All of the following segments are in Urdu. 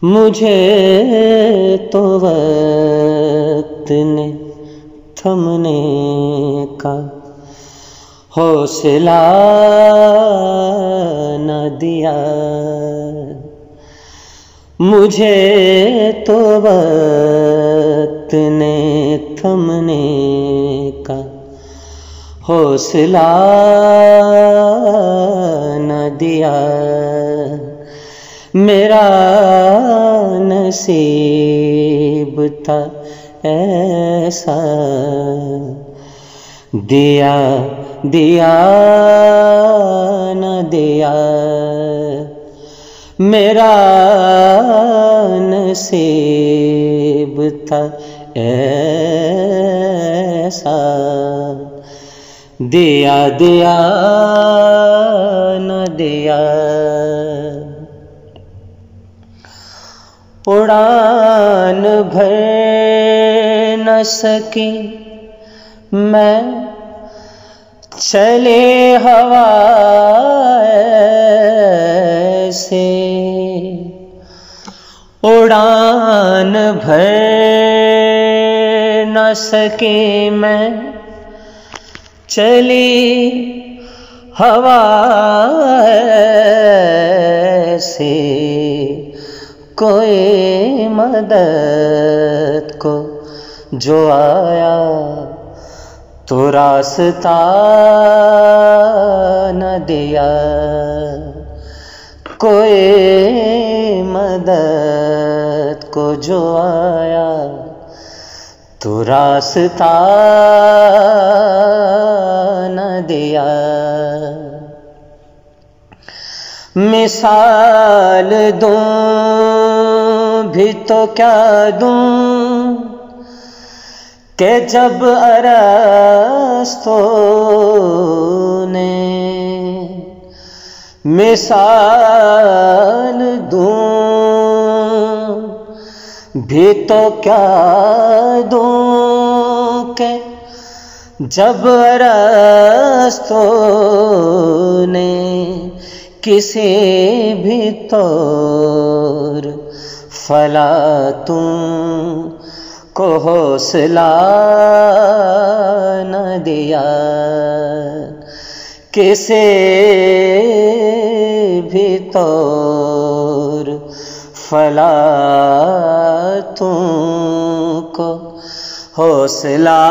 مجھے تو وقت نے تھمنے کا حوصلہ نہ دیا، مجھے تو وقت نے تھمنے کا حوصلہ نہ دیا، میرا نصیب تھا ایسا، دیا دیا نہ دیا، میرا نصیب تھا ایسا، دیا دیا نہ دیا۔ اڑان بھر نہ سکی میں چلے ہوا سے، اڑان بھر نہ سکی میں چلی ہوا سے، کوئی مدد کو جو آیا تو راستہ نہ دیا، کوئی مدد کو جو آیا تو راستہ نہ دیا۔ مثال دوں بھی تو کیا دوں کہ جب ارسطو نے، مثال دوں بھی تو کیا دوں کہ جب ارسطو نے کسی بھی طور فلاطوں کو حوصلہ نہ دیا، کسی بھی طور فلاطوں کو حوصلہ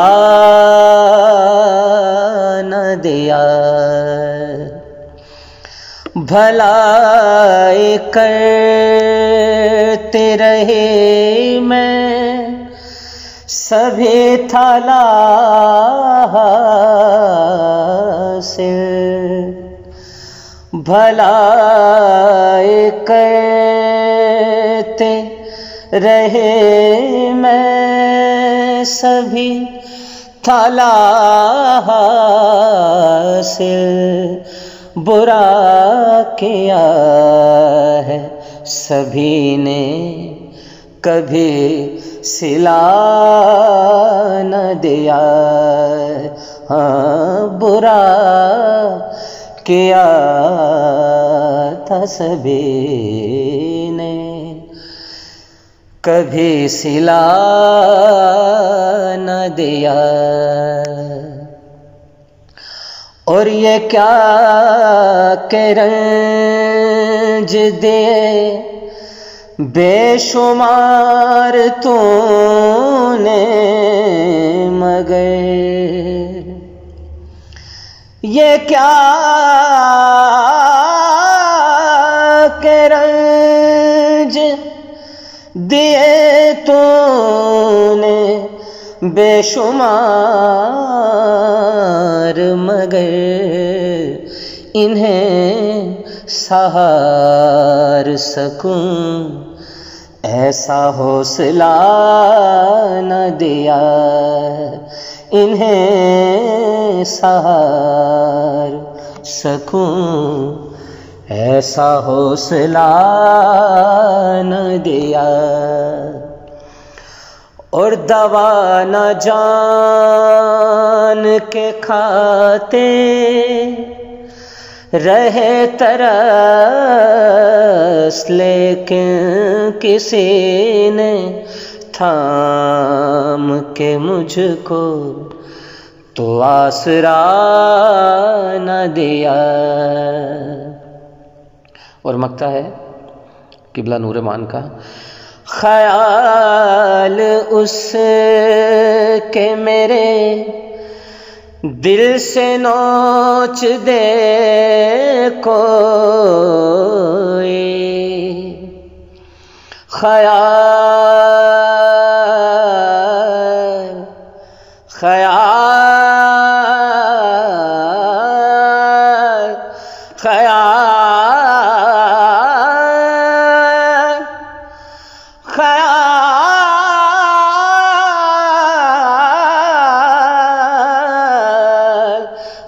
نہ دیا، بھلائی کرتے رہے میں سبھی تھا حاصل، بھلائی کرتے رہے میں سبھی تھا حاصل، برا کیا ہے سبھی نے کبھی صلہ نہ دیا، ہاں برا کیا تھا سبھی نے کبھی صلہ نہ دیا۔ اور یہ کیا کہ رنج دے بے شمار تو نے، مگر یہ کیا کہ رنج دیے تو نے بے شمار، مگر انہیں سہار سکوں، ایسا حوصلہ نہ دیا انہیں سہار سکوں، ایسا حوصلہ نہ دیا۔ اور دوا نہ جان کے کھاتے رہے ترس، لیکن کسی نے تھام کے مجھ کو تو آسرا نہ دیا۔ اور مکتا ہے قبلہ نور مان کا، خیال اس کے میرے دل سے نوچ دے کوئی، خیال خیال خیال خیال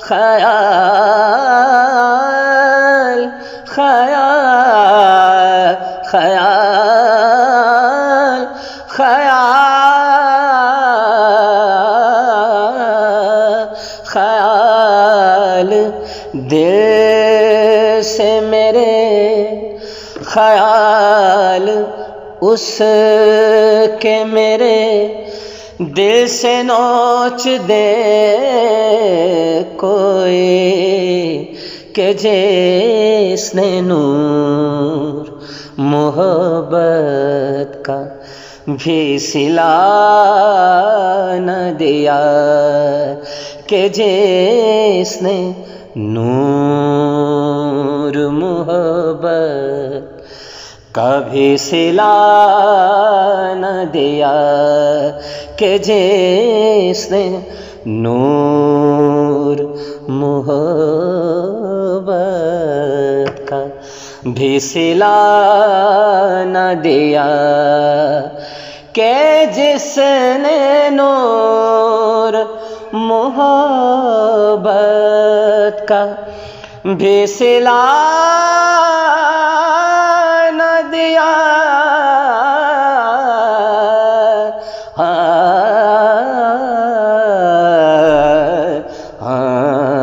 خیال خیال خیال خیال خیال دل سے میرے، خیال اس کے میرے دل سے نوچ دے کوئی، کہ جس نے نور محبت کا بھی صلہ نہ دیا، کہ جس نے نور محبت کبھی صلہ نہ دیا، کہ جس نے نور محبت کا بھی صلہ نہ دیا، کہ جس نے نور محبت کا بھی صلہ نہ دیا، ہاں ہاں